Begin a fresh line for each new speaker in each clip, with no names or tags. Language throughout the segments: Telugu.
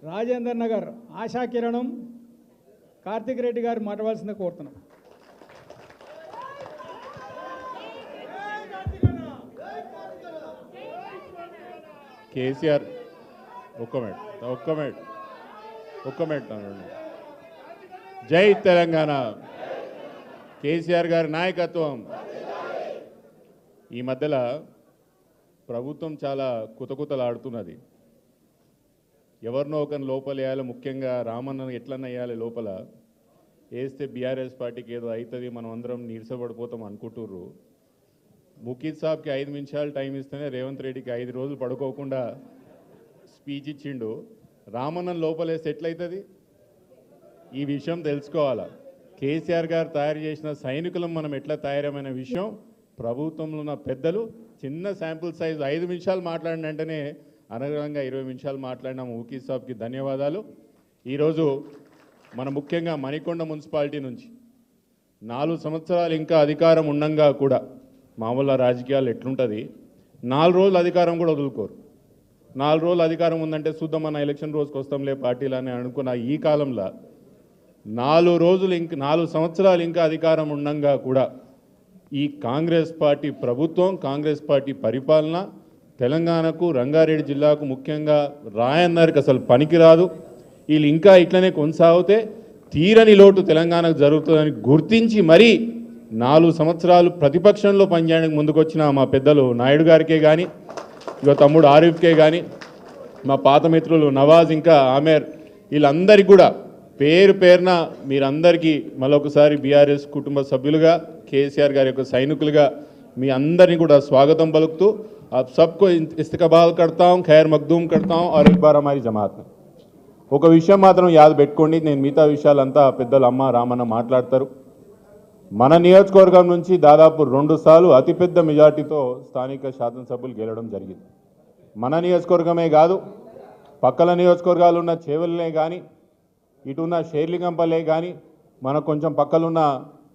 రాజేందర్ నగర్ ఆశా కిరణం కార్తిక్ రెడ్డి గారు మాట్లాడాల్సిందే కోరుతున్నాం.
కేసీఆర్ ఒక్క మినిట్ జై తెలంగాణ, కేసీఆర్ గారి నాయకత్వం. ఈ మధ్యలో ప్రభుత్వం చాలా కుతకుతలాడుతున్నది. ఎవరినో ఒకరిని లోపల వేయాలి, ముఖ్యంగా రామన్నను ఎట్లన్నా వేయాలి లోపల వేస్తే బీఆర్ఎస్ పార్టీకి ఏదో అవుతుంది, మనం అందరం నీరసపడిపోతాం అనుకుంటుర్రు. ముఖీద్ సాబ్కి 5 నిమిషాలు టైం ఇస్తేనే రేవంత్ రెడ్డికి 5 రోజులు పడుకోకుండా స్పీచ్ ఇచ్చిండు. రామన్నను లోపలేస్తే ఎట్లయితుంది? ఈ విషయం తెలుసుకోవాలా. కేసీఆర్ గారు తయారు చేసిన సైనికులం మనం ఎట్లా తయారమైన విషయం ప్రభుత్వంలో ఉన్న పెద్దలు చిన్న శాంపుల్ సైజ్ 5 నిమిషాలు మాట్లాడిన వెంటనే అనగరంగా 20 నిమిషాలు మాట్లాడిన ముఖీద్ సాబ్కి ధన్యవాదాలు. ఈరోజు మన ముఖ్యంగా మణికొండ మున్సిపాలిటీ నుంచి 4 సంవత్సరాలు ఇంకా అధికారం ఉండంగా కూడా మామూలు రాజకీయాలు ఎట్లుంటుంది, 4 రోజులు అధికారం కూడా వదులుకోరు. 4 రోజులు అధికారం ఉందంటే చూద్దాం మన ఎలక్షన్ రోజుకి వస్తాంలే పార్టీలు అని అనుకున్న ఈ కాలంలో 4 సంవత్సరాలు ఇంకా అధికారం ఉండంగా కూడా ఈ కాంగ్రెస్ పార్టీ ప్రభుత్వం, కాంగ్రెస్ పార్టీ పరిపాలన తెలంగాణకు, రంగారెడ్డి జిల్లాకు, ముఖ్యంగా రాయన్నరికి అసలు పనికిరాదు. వీళ్ళు ఇంకా ఇట్లనే కొనసాగితే తీరని లోటు తెలంగాణకు జరుగుతుందని గుర్తించి మరీ 4 సంవత్సరాలు ప్రతిపక్షంలో పనిచేయడానికి ముందుకొచ్చిన మా పెద్దలు నాయుడు గారికే కానీ, ఇక తమ్ముడు ఆరిఫ్కే కానీ, మా పాత మిత్రులు నవాజ్, ఇంకా ఆమెర్, వీళ్ళందరికీ కూడా పేరు పేరున మీరందరికీ మరొకసారి బీఆర్ఎస్ కుటుంబ సభ్యులుగా, కేసీఆర్ గారి యొక్క సైనికులుగా మీ అందరినీ కూడా స్వాగతం పలుకుతూ आप सबको इस्तकबाल करता हूँ, खैर मकदूम करता हूँ और एक बार हमारी जमात में ఒక విషయం మాత్రం యాద పెట్టుకోండి. నేను మిగతా విషయాలంతా పెద్దలు అమ్మ రామన్న మాట్లాడతారు. మన నియోజకవర్గం నుంచి దాదాపు 2 సార్లు అతిపెద్ద మెజార్టీతో స్థానిక శాసనసభ్యులు గెలవడం జరిగింది. మన నియోజకవర్గమే కాదు, పక్కల నియోజకవర్గాలు ఉన్న చేవెళ్ళనే కానీ, ఇటున్న షేర్లింగంపల్లె కానీ, మన కొంచెం పక్కలున్న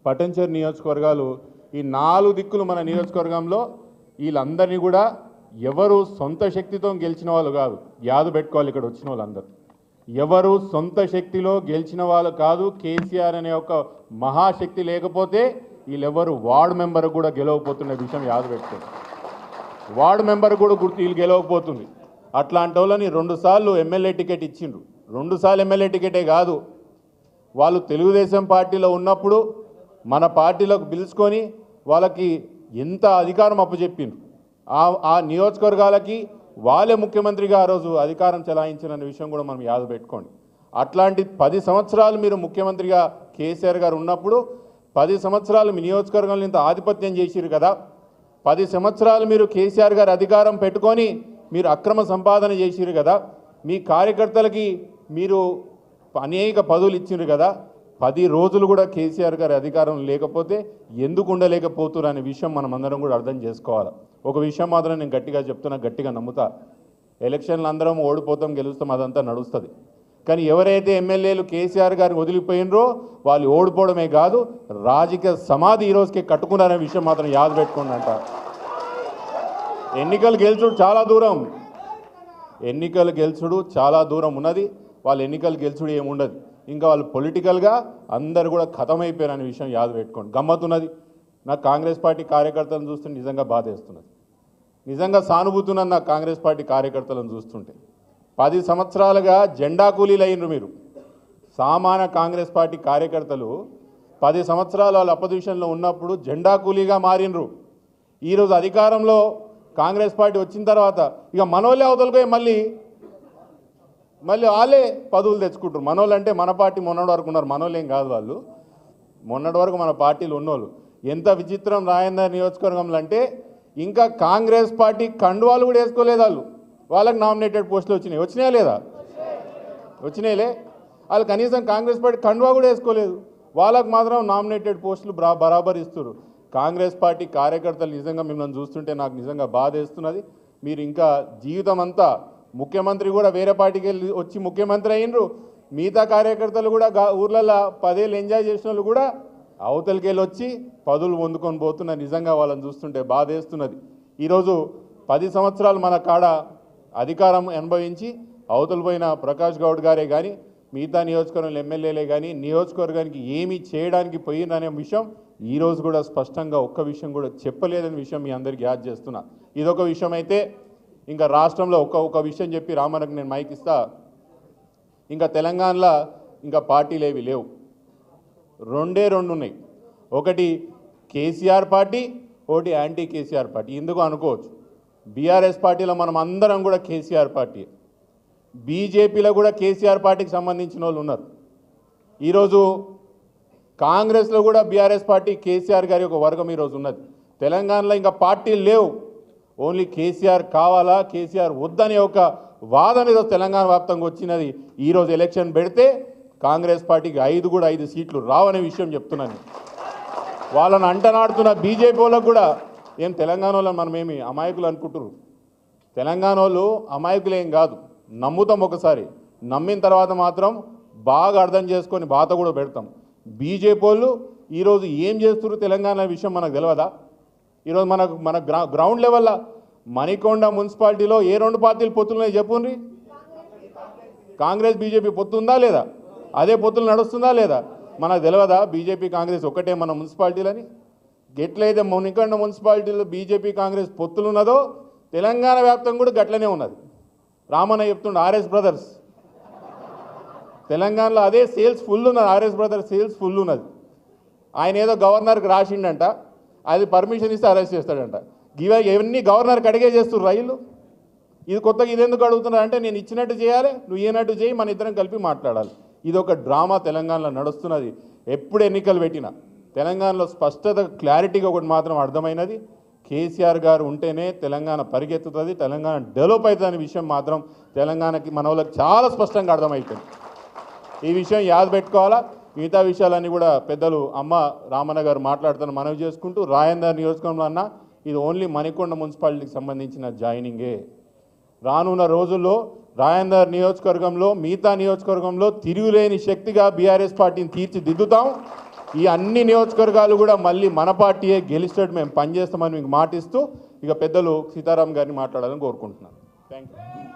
పటంచేరు నియోజకవర్గాలు, ఈ 4 దిక్కులు మన నియోజకవర్గంలో వీళ్ళందరినీ కూడా ఎవరు సొంత శక్తితో గెలిచిన వాళ్ళు కాదు. యాద పెట్టుకోవాలి, ఇక్కడ వచ్చిన వాళ్ళందరూ ఎవరు సొంత శక్తిలో గెలిచిన వాళ్ళు కాదు. కేసీఆర్ అనే ఒక మహాశక్తి లేకపోతే వీళ్ళెవరు వార్డు మెంబర్ కూడా గెలవకపోతున్న విషయం యాద పెట్టుకోండి. వార్డు మెంబర్ కూడా వీళ్ళు గెలవకపోతుంది. అట్లాంటి వాళ్ళని 2 సార్లు ఎమ్మెల్యే టికెట్ ఇచ్చిండ్రు. 2 సార్లు ఎమ్మెల్యే టికెటే కాదు, వాళ్ళు తెలుగుదేశం పార్టీలో ఉన్నప్పుడు మన పార్టీలోకి పిలుచుకొని వాళ్ళకి ఎంత అధికారం అప్పచెప్పిండ్రు. ఆ నియోజకవర్గాలకి వాళ్ళే ముఖ్యమంత్రిగా ఆ రోజు అధికారం చెలాయించిన విషయం కూడా మనం యాద పెట్టుకోండి. అట్లాంటి 10 సంవత్సరాలు మీరు ముఖ్యమంత్రిగా కేసీఆర్ గారు ఉన్నప్పుడు 10 సంవత్సరాలు మీ నియోజకవర్గంలో ఇంత ఆధిపత్యం చేసిరు కదా. 10 సంవత్సరాలు మీరు కేసీఆర్ గారు అధికారం పెట్టుకొని మీరు అక్రమ సంపాదన చేసిరు కదా. మీ కార్యకర్తలకి మీరు అనేక పదవులు ఇచ్చిరు కదా. 10 రోజులు కూడా కేసీఆర్ గారి అధికారం లేకపోతే ఎందుకు ఉండలేకపోతున్నారు అనే విషయం మనం అందరం కూడా అర్థం చేసుకోవాలి. ఒక విషయం మాత్రం నేను గట్టిగా చెప్తున్నా, గట్టిగా నమ్ముతా, ఎలక్షన్లు అందరం ఓడిపోతాం గెలుస్తాం అదంతా నడుస్తుంది. కానీ ఎవరైతే ఎమ్మెల్యేలు కేసీఆర్ గారిని వదిలిపోయినరో వాళ్ళు ఓడిపోవడమే కాదు, రాజకీయ సమాధి ఈ రోజుకి కట్టుకున్నారనే విషయం మాత్రం యాద పెట్టుకోండి అంట. ఎన్నికలు గెలుచుడు చాలా దూరం ఉన్నది. వాళ్ళు ఎన్నికలు గెలుచుడు ఏముండదు. ఇంకా వాళ్ళు పొలిటికల్గా అందరు కూడా ఖతమైపోయారనే విషయం యాద పెట్టుకోండి. గమ్మత్తున్నది, నాకు కాంగ్రెస్ పార్టీ కార్యకర్తలను చూస్తుంటే నిజంగా బాధేస్తున్నది. నిజంగా సానుభూతి ఉన్నది నాకు కాంగ్రెస్ పార్టీ కార్యకర్తలను చూస్తుంటే. 10 సంవత్సరాలుగా జెండా కూలీలు అయినరు మీరు. సామాన్య కాంగ్రెస్ పార్టీ కార్యకర్తలు 10 సంవత్సరాలు వాళ్ళు అపోజిషన్లో ఉన్నప్పుడు జెండా కూలీగా మారినరు. ఈరోజు అధికారంలో కాంగ్రెస్ పార్టీ వచ్చిన తర్వాత ఇక మనోళ్ళే అవతలపోయి మళ్ళీ వాళ్ళే పదవులు తెచ్చుకుంటారు. మనోళ్ళు అంటే మన పార్టీ మొన్నటి వరకు ఉన్నారు, మనోళ్ళు ఏం కాదు వాళ్ళు, మొన్నటి వరకు మన పార్టీలు ఉన్నోళ్ళు. ఎంత విచిత్రం రాయందర్ నియోజకవర్గంలో అంటే ఇంకా కాంగ్రెస్ పార్టీ కండువాలు కూడా వేసుకోలేదు వాళ్ళు. వాళ్ళకి నామినేటెడ్ పోస్టులు వచ్చినాయా లేదా? వచ్చినాయిలే. వాళ్ళు కనీసం కాంగ్రెస్ పార్టీ కండువా కూడా వేసుకోలేదు. వాళ్ళకు మాత్రం నామినేటెడ్ పోస్టులు బరాబర్ ఇస్తారు. కాంగ్రెస్ పార్టీ కార్యకర్తలు నిజంగా మిమ్మల్ని చూస్తుంటే నాకు నిజంగా బాధ వేస్తున్నది. మీరు ఇంకా జీవితం అంతా ముఖ్యమంత్రి కూడా వేరే పార్టీకి వెళ్ళి వచ్చి ముఖ్యమంత్రి అయినరు. మిగతా కార్యకర్తలు కూడా ఊర్లలో 10 ఏళ్ళు ఎంజాయ్ చేసిన వాళ్ళు కూడా అవతలికి వెళ్ళి వచ్చి పదవులు పొందుకొని పోతున్నారు. నిజంగా వాళ్ళని చూస్తుంటే బాధేస్తున్నది. ఈరోజు 10 సంవత్సరాలు మన కాడ అధికారం అనుభవించి అవతల పోయిన ప్రకాష్ గౌడ్ గారే కానీ మిగతా నియోజకవర్గంలో ఎమ్మెల్యేలే కానీ నియోజకవర్గానికి ఏమీ చేయడానికి పోయిందనే విషయం ఈరోజు కూడా స్పష్టంగా ఒక్క విషయం కూడా చెప్పలేదనే విషయం మీ అందరికీ యాద్ చేస్తున్నా. ఇదొక విషయం అయితే ఇంకా రాష్ట్రంలో ఒక విషయం చెప్పి రామన్నకు నేను మైక్ ఇస్తా. ఇంకా తెలంగాణలో ఇంకా పార్టీలు ఏవి లేవు, రెండే రెండు ఉన్నాయి. ఒకటి కేసీఆర్ పార్టీ, ఒకటి యాంటీ కేసీఆర్ పార్టీ. ఎందుకు అనుకోవచ్చు, బీఆర్ఎస్ పార్టీలో మనం అందరం కూడా కేసీఆర్ పార్టీ, బీజేపీలో కూడా కేసీఆర్ పార్టీకి సంబంధించిన వాళ్ళు ఉన్నారు. ఈరోజు కాంగ్రెస్లో కూడా బీఆర్ఎస్ పార్టీ కేసీఆర్ గారి ఒక వర్గం ఈరోజు ఉన్నది. తెలంగాణలో ఇంకా పార్టీలు లేవు, ఓన్లీ కేసీఆర్ కావాలా కేసీఆర్ వద్దనే ఒక వాదన ఈరోజు తెలంగాణ వ్యాప్తంగా వచ్చినది. ఈరోజు ఎలక్షన్ పెడితే కాంగ్రెస్ పార్టీకి 5 సీట్లు రావనే విషయం చెప్తున్నాను. వాళ్ళని అంటనాడుతున్న బీజేపీ వాళ్ళకు కూడా ఏం తెలంగాణ వాళ్ళని మనమేమి అమాయకులు అనుకుంటున్నారు. తెలంగాణ వాళ్ళు అమాయకులేం కాదు, నమ్ముతాం. ఒకసారి నమ్మిన తర్వాత మాత్రం బాగా అర్థం చేసుకొని బాత కూడా పెడతాం. బీజేపీ వాళ్ళు ఈరోజు ఏం చేస్తున్నారు తెలంగాణ విషయం మనకు తెలియదా? ఈరోజు మన గ్రౌండ్ లెవెల్లో మణికొండ మున్సిపాలిటీలో ఏ 2 పార్టీలు పొత్తులున్నాయి చెప్పుండ్రి. కాంగ్రెస్ బీజేపీ పొత్తుందా లేదా? అదే పొత్తులు నడుస్తుందా లేదా? మనకు తెలియదా బీజేపీ కాంగ్రెస్ ఒకటే మన మున్సిపాలిటీలని? ఎట్లయితే మణికొండ మున్సిపాలిటీలో బీజేపీ కాంగ్రెస్ పొత్తులు ఉన్నదో తెలంగాణ వ్యాప్తంగా కూడా గట్లనే ఉన్నది. రామన్న చెప్తుండే ఆర్ఎస్ బ్రదర్స్ తెలంగాణలో అదే సేల్స్ ఫుల్ ఉన్నది. ఆర్ఎస్ బ్రదర్స్ సేల్స్ ఫుల్ ఉన్నది. ఆయన ఏదో గవర్నర్కి రాసిండంట, అది పర్మిషన్ ఇస్తే అరెస్ట్ చేస్తాడంట. ఇవన్నీ గవర్నర్కి అడిగే చేస్తున్నారు రైలు. ఇది కొత్తగా ఇదెందుకు అడుగుతున్నారు అంటే నేను ఇచ్చినట్టు చేయాలి, నువ్వు ఇయ్యనట్టు చేయి, మన ఇద్దరం కలిపి మాట్లాడాలి. ఇది ఒక డ్రామా తెలంగాణలో నడుస్తున్నది. ఎప్పుడు ఎన్నికలు పెట్టినా తెలంగాణలో స్పష్టత క్లారిటీగా ఒకటి మాత్రం అర్థమైనది, కేసీఆర్ గారు ఉంటేనే తెలంగాణ పరిగెత్తుతుంది, తెలంగాణ డెవలప్ అవుతుంది అనే విషయం మాత్రం తెలంగాణకి మన వాళ్ళకి చాలా స్పష్టంగా అర్థమవుతుంది. ఈ విషయం యాద పెట్టుకోవాలా. మిగతా విషయాలన్నీ కూడా పెద్దలు అమ్మ రామన్న గారు మాట్లాడుతాను మనవి చేసుకుంటూ, రాయందర్ నియోజకవర్గంలో అన్న ఇది ఓన్లీ మణికొండ మున్సిపాలిటీకి సంబంధించిన జాయినింగే. రానున్న రోజుల్లో రాయందర్ నియోజకవర్గంలో మిగతా నియోజకవర్గంలో తిరుగులేని శక్తిగా బీఆర్ఎస్ పార్టీని తీర్చిదిద్దుతాం. ఈ అన్ని నియోజకవర్గాలు కూడా మళ్ళీ మన పార్టీయే గెలిచేటట్టు మేము పనిచేస్తామని మీకు మాటిస్తూ ఇక పెద్దలు సీతారాం గారిని మాట్లాడాలని కోరుకుంటున్నాను. Thank you.